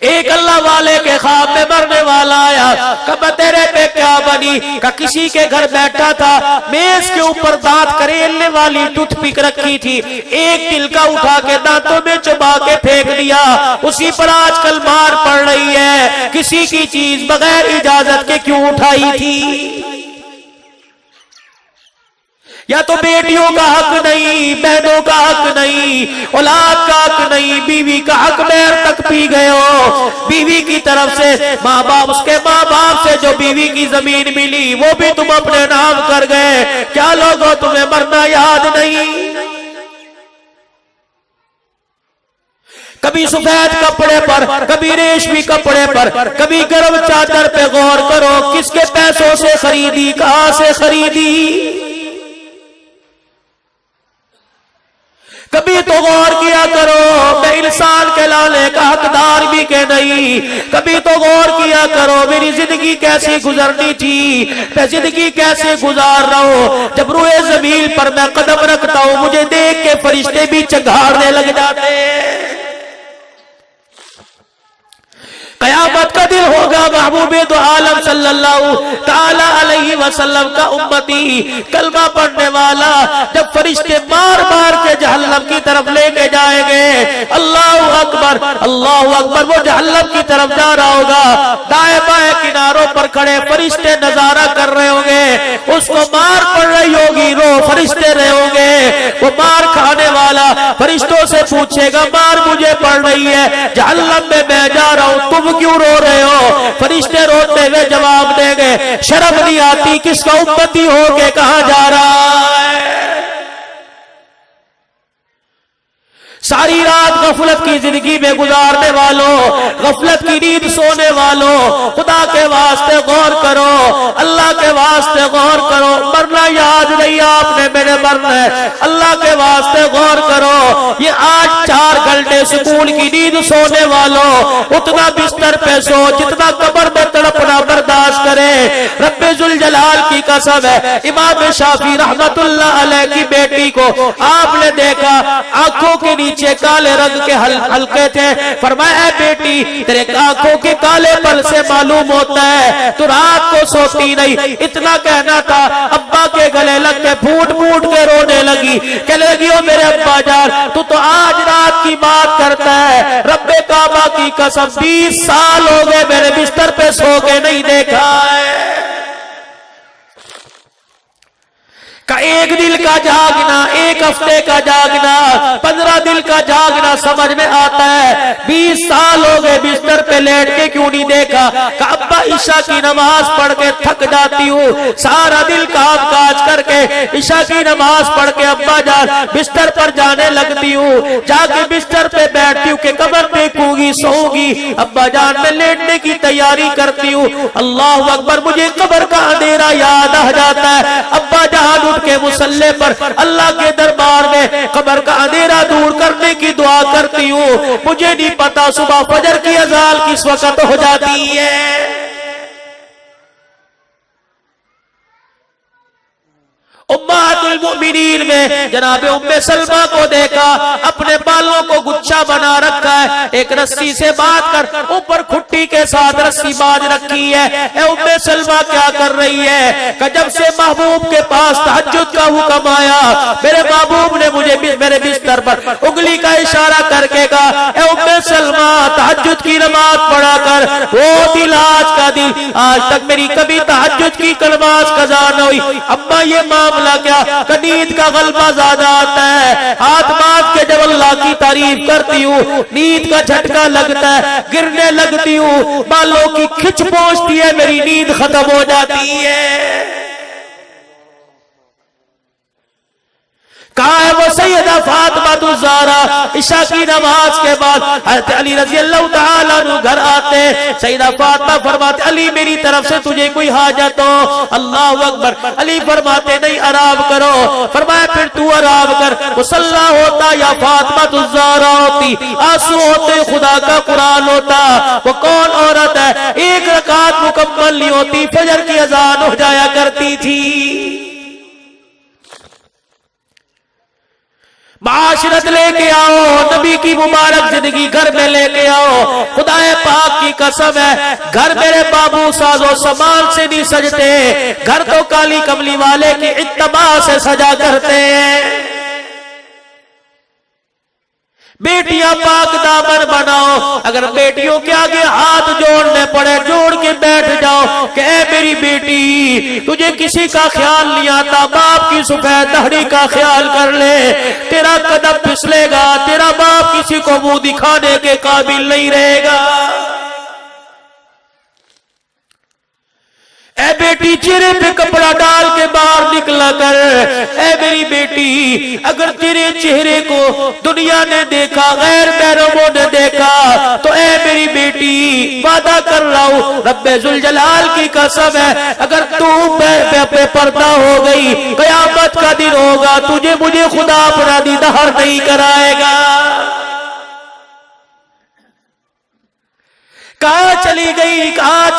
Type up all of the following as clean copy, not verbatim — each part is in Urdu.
ایک اللہ والے کے خواب میں مرنے والا آیا، کہا تیرے پہ کیا بنی؟ کہ کسی کے گھر بیٹھا تھا، میز کے اوپر دانت کریلنے والی ٹوتھ پک رکھی تھی، ایک تلکا اٹھا کے دانتوں میں چبا کے پھینک دیا، اسی پر آج کل مار پڑ رہی ہے۔ کسی کی چیز بغیر اجازت کے کیوں اٹھائی تھی؟ یا تو بیٹیوں کا حق نہیں، بہنوں کا حق نہیں، اولاد کا حق نہیں، بیوی کا حق مہر تک پی گئے ہو، بیوی کی طرف سے ماں باپ، اس کے ماں باپ سے جو بیوی کی زمین ملی وہ بھی تم اپنے نام کر گئے۔ کیا لوگوں تمہیں مرنا یاد نہیں؟ کبھی سفید کپڑے پر، کبھی ریشمی کپڑے پر، کبھی گرم چادر پہ غور کرو، کس کے پیسوں سے خریدی، کہاں سے خریدی؟ کبھی تو غور کیا کرو میں انسان کے لانے کا حقدار بھی کہ نہیں، کبھی تو غور کیا کرو میری زندگی کیسی گزرنی تھی، میں زندگی کیسے گزار رہا ہوں۔ جب روئے زمین پر میں قدم رکھتا ہوں مجھے دیکھ کے فرشتے بھی چنگھاڑنے لگ جاتے ہیں۔ قیامت کا دن ہوگا، محبوب دو عالم صلی اللہ تعالی علیہ وسلم کا امتی کلمہ پڑھنے والا جب فرشتے مار مار کے جہنم کی طرف لے کے جائیں گے، اللہ اکبر اللہ اکبر، وہ جہنم کی طرف جا رہا ہوگا، دائیں بائیں کناروں پر کھڑے فرشتے نظارہ کر رہے ہوں گے، اس کو مار پڑ رہی ہوگی، رو فرشتے رہے ہوں گے، وہ مار کھانے والا فرشتوں سے پوچھے گا مار مجھے پڑ رہی ہے، جہنم میں جا رہا ہوں، تم کیوں رو رہے ہو؟ فرشتے روتے ہوئے جواب دیں گے شرم نہیں آتی کس کا امتی ہو کے کہاں جا رہا ہے؟ ساری رات غفلت کی زندگی میں گزارنے والوں، غفلت کی نیند سونے والوں، خدا کے واسطے غور کرو، اللہ کے واسطے غور کرو، مرنا یاد نہیں آپ نے میرے مرنا ہے، اللہ کے واسطے غور کرو۔ یہ آج 4 گھنٹے سکون کی نیند سونے والوں اتنا بستر پہ سو جتنا قبر میں تڑپنا برداشت کرے۔ رب ذوالجلال کی قسم ہے، امام شافعی رحمت اللہ علیہ کی بیٹی کو آپ نے دیکھا آنکھوں کے نیچے کالے رنگ کے حلقے تھے، فرمایا اے بیٹی تیرے آنکھوں کے کالے پن سے معلوم ہوتا ہے تو رات کو سوتی نہیں۔ اتنا کہنا تھا ابا کے گلے لگ کے پھوٹ پھوٹ کے رونے لگی، کہنے لگی او میرے ابا جان تو آج رات کی بات کرتا ہے، رب کعبہ کی قسم 20 سال ہو گئے میرے بستر پہ سو کے نہیں دیکھا ہے۔ کہ ایک دل کا جاگنا، ایک ہفتے کا جاگنا، 15 دل کا جاگنا سمجھ میں آتا ہے، 20 سال ہو گئے بستر پہ لیٹ کے کیوں نہیں دیکھا؟ کہ ابا عشاء کی نماز پڑھ کے تھک جاتی ہوں، سارا دل کام کاج کر کے عشاء کی نماز پڑھ کے ابا جان بستر پر جانے لگتی ہوں، جا کے بستر پہ بیٹھتی ہوں کہ قبر دیکھوں گی سوؤں گی، ابا جان میں لیٹنے کی تیاری کرتی ہوں، اللہ اکبر مجھے قبر کا اندھیرا یاد آ جاتا ہے، ابا جان کے مصلی پر اللہ کے دربار میں قبر کا اندھیرا دور کرنے کی دعا کرتی ہوں، مجھے نہیں پتا صبح فجر کی اذان کس وقت ہو جاتی ہے۔ امہات المؤمنین میں جناب ام سلمہ کو دیکھا اپنے بالوں کو گچھا بنا رکھا ہے، ایک رسی سے باندھ کر اوپر کھٹی کے ساتھ رسی باندھ رکھی ہے۔ اے ام سلمہ کیا کر رہی ہے؟ کہ جب سے محبوب کے پاس تہجد کا حکم آیا میرے محبوب نے مجھے میرے بستر پر انگلی کا اشارہ کر کے کہا اے ام سلمہ تہجد کی نماز پڑھا کر، وہ دل آج کا دل آج تک میری کبھی تہجد کی نماز قضا نہ ہوئی۔ اما یہ معاملہ کیا کہ نیند کا غلبہ زیادہ آتا ہے، ہاتھ باندھ کے جب اللہ کی تعریف کرتی ہوں نیند کا جھٹکا لگتا ہے، گرنے لگتی ہوں، بالوں کی کھچ پہنچتی ہے، میری نیند ختم ہو جاتی ہے۔ کہا ہے وہ سیدہ فاطمہ الزہرا عشاء کی نماز کے بعد حضرت علی رضی اللہ تعالیٰ عنہ گھر آتے، سیدہ فاطمہ فرماتے علی میری طرف سے تجھے کوئی حاجت ہو؟ اللہ اکبر، علی فرماتے نہیں آرام کرو، فرمایا پھر تو آرام کر، مصلی ہوتا یا فاطمہ الزہرا ہوتی، آنسو ہوتے خدا کا قرآن ہوتا، وہ کون عورت ہے ایک رکعت مکمل نہیں ہوتی فجر کی اذان ہو جایا کرتی تھی۔ معاشرت لے کے آؤ، نبی کی مبارک زندگی گھر میں لے کے آؤ. خدا پاک کی قسم ہے گھر میرے بابو ساز و سامان سے نہیں سجتے، گھر تو کالی کملی والے کی اتباع سے سجا کرتے ہیں. بیٹیاں پاک دامن بناؤ، اگر بیٹیوں کے آگے ہاتھ جوڑنے پڑے جوڑ کے بیٹھ جاؤ کہ اے میری بیٹی تجھے کسی کا خیال نہیں آتا، باپ کی سفید داڑھی کا خیال کر لے، تیرا قدم پھسلے گا، تیرا باپ کسی کو منہ دکھانے کے قابل نہیں رہے گا. اے بیٹی چہرے پہ کپڑا ڈال کے باہر نکلا کر. اے میری بیٹی اگر تیرے چہرے کو دنیا نے دیکھا، غیر محرموں نے دیکھا، تو اے میری بیٹی وعدہ کر رہا ہوں رب ذوالجلال کی قسم ہے اگر تو پہ پردہ ہو گئی، قیامت کا دن ہوگا تجھے مجھے خدا اپنا دیدار نہیں کرائے گا. کہاں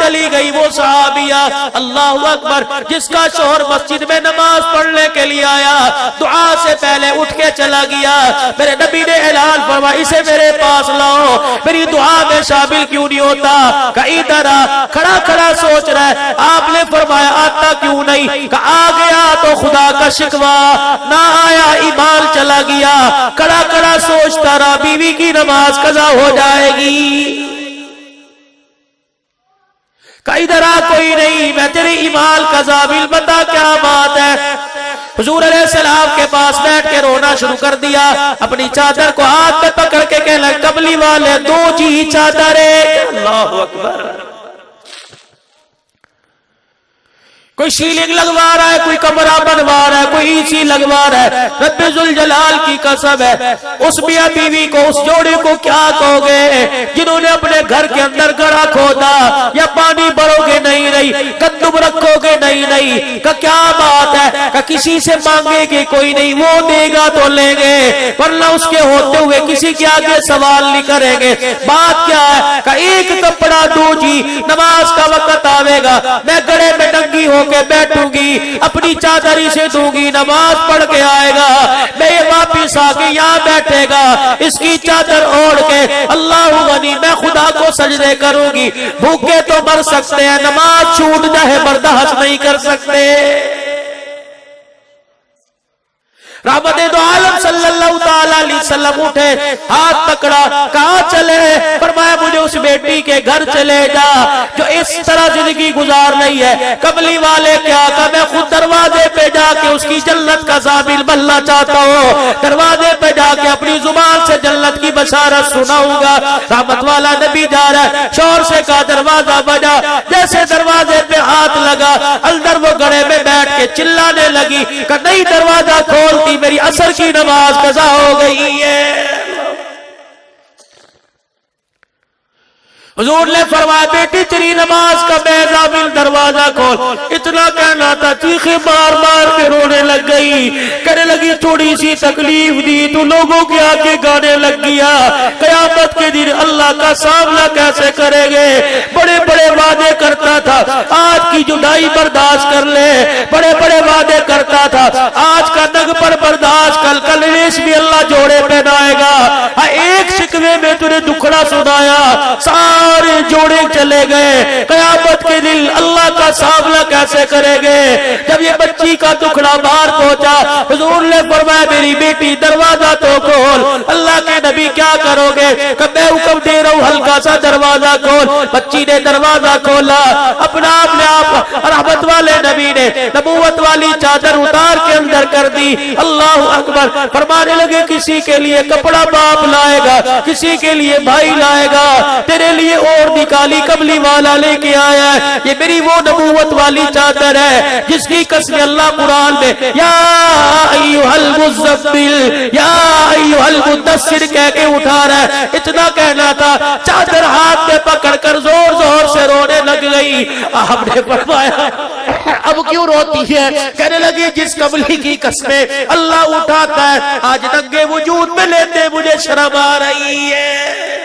چلی گئی وہ صحابیہ اللہ اکبر جس کا شوہر مسجد میں نماز پڑھنے کے لیے آیا، دعا سے پہلے اٹھ کے چلا گیا. میرے نبی نے اعلان فرمایا اسے میرے پاس لاؤ، میری دعا میں شامل کیوں نہیں ہوتا؟ کہ ادھر کھڑا کھڑا سوچ رہا ہے. آپ نے فرمایا آتا کیوں نہیں؟ کہ آ گیا تو خدا کا شکوہ، نہ آیا ایمان چلا گیا. کھڑا کھڑا سوچتا رہا بیوی کی نماز قضا ہو جائے گی. کہ ادھر آ کوئی نہیں، میں تیرے ایمان کا ضامن، بتا کیا بات ہے. حضور علیہ السلام کے پاس بیٹھ کے رونا شروع کر دیا، اپنی چادر کو ہاتھ میں پکڑ کے کہنے لگا قبلی والے دو جی چادریں. اللہ اکبر. کوئی سیلنگ لگوا رہا ہے، کوئی کمرہ بنوا رہا ہے، کوئی اسی لگوا رہا ہے. رب ذوالجلال کی قسم ہے اس میاں بیوی کو، اس جوڑے کو کیا کہو گے جنہوں نے اپنے گھر کے اندر گڑھا کھودا؟ یا پانی بھرو گے نہیں رہی، گندم رکھو گے نہیں. کہ کیا بات ہے؟ کہ کسی سے مانگے گے کوئی نہیں، وہ دے گا تو لیں گے، ورنہ اس کے ہوتے ہوئے کسی کے آگے سوال نہیں کریں گے. بات کیا ہے؟ کہ ایک کپڑا دو جی، نماز کا وقت آوے گا، میں گڑے میں ننگی ہو کے بیٹھوں گی، اپنی چادری سے دوں گی، نماز پڑھ کے آئے گا، میں یہ واپس آ کے یہاں بیٹھے گا، اس کی چادر اوڑھ کے اللہ غنی میں خدا کو سجدے کروں گی. بھوکے تو مر سکتے ہیں، نماز چھوٹ جائے برداشت نہیں کر سکتے. رحمت دو عالم صلی اللہ تعالی علیہ وسلم اٹھے، ہاتھ پکڑا، کہاں چلے؟ فرمایا مجھے اس بیٹی کے گھر چلے جا جو اس طرح زندگی گزار رہی ہے. قبلی والے کیا کہ میں خود دروازے پہ جا کے اس کی جنت کا ضامن بننا چاہتا ہوں، دروازے پہ جا کے اپنی زبان سے جنت کی بشارت سناؤں گا. رحمت والا نبی جا رہا ہے، شور سے کہا دروازہ بجا. جیسے دروازے پہ ہاتھ لگا اندر وہ گڑے میں بیٹھ کے چلانے لگی کہ نہیں دروازہ کھولتی، میری عصر کی نماز قضا ہو گئی ہے. حضور نے فرمایا بیٹی تیری نماز کا بے ضامن دروازہ کھول. اتنا کہنا تھا چیخیں مار مار کے رونے لگ گئی، کہنے لگی تھوڑی سی تکلیف دی تو لوگوں کے آگے گانے لگ گیا، قیامت کے دن اللہ کا سامنا کیسے کرے گے؟ بڑے بڑے وعدے کرتا تھا، آج کی جدائی برداشت کر لے، بڑے بڑے وعدے کرتا تھا، آج کا نگ پر برداشت کل کل ریش بھی اللہ جوڑے پہنائے گا. ایک شکوے میں تُنے دکھڑا سنایا، سارے جوڑے چلے گئے، قیامت کے دن اللہ کا سامنا کیسے کرے گے؟ جب یہ بچی کا دکھڑا باہر پہنچا حضور نے فرمایا میری بیٹی دروازہ تو کھول. اللہ کے نبی کیا کرو گے؟ کہ میں حکم دے رہا ہوں ہلکا سا دروازہ کھول. بچی نے دروازہ کھولا، اپنا اپنے آپ رحمت والے نبی نے نبوت والی چادر اتار کے اندر کر دی. اللہ اکبر. فرمانے لگے کسی کے لیے کپڑا باپ لائے گا، کسی کے لیے بھائی لائے گا، تیرے لیے اور نکالی قبلی والا لے کے آیا ہے. یہ میری وہ نبوت والی چادر ہے جس کی قسم اللہ قرآن میں یا ایھا المزمل یا ایھا المدثر کہہ کے اٹھا رہا ہے. اتنا کہنا تھا چادر ہاتھ میں پکڑ کر زور زور سے رونے لگ گئی. آپ نے فرمایا اب کیوں روتی ہے؟ کہنے لگی جس قبلی کی قسمیں اللہ اٹھاتا ہے آج ننگے وجود میں لیتے مجھے شرم آ رہی ہے.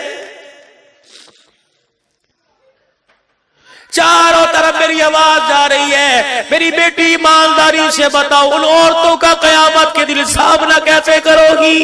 چاروں طرف میری میری آواز جا رہی ہے، میری بیٹی ایمانداری سے بتاؤ ان عورتوں کا قیامت کے دن سامنا کیسے کرو گی؟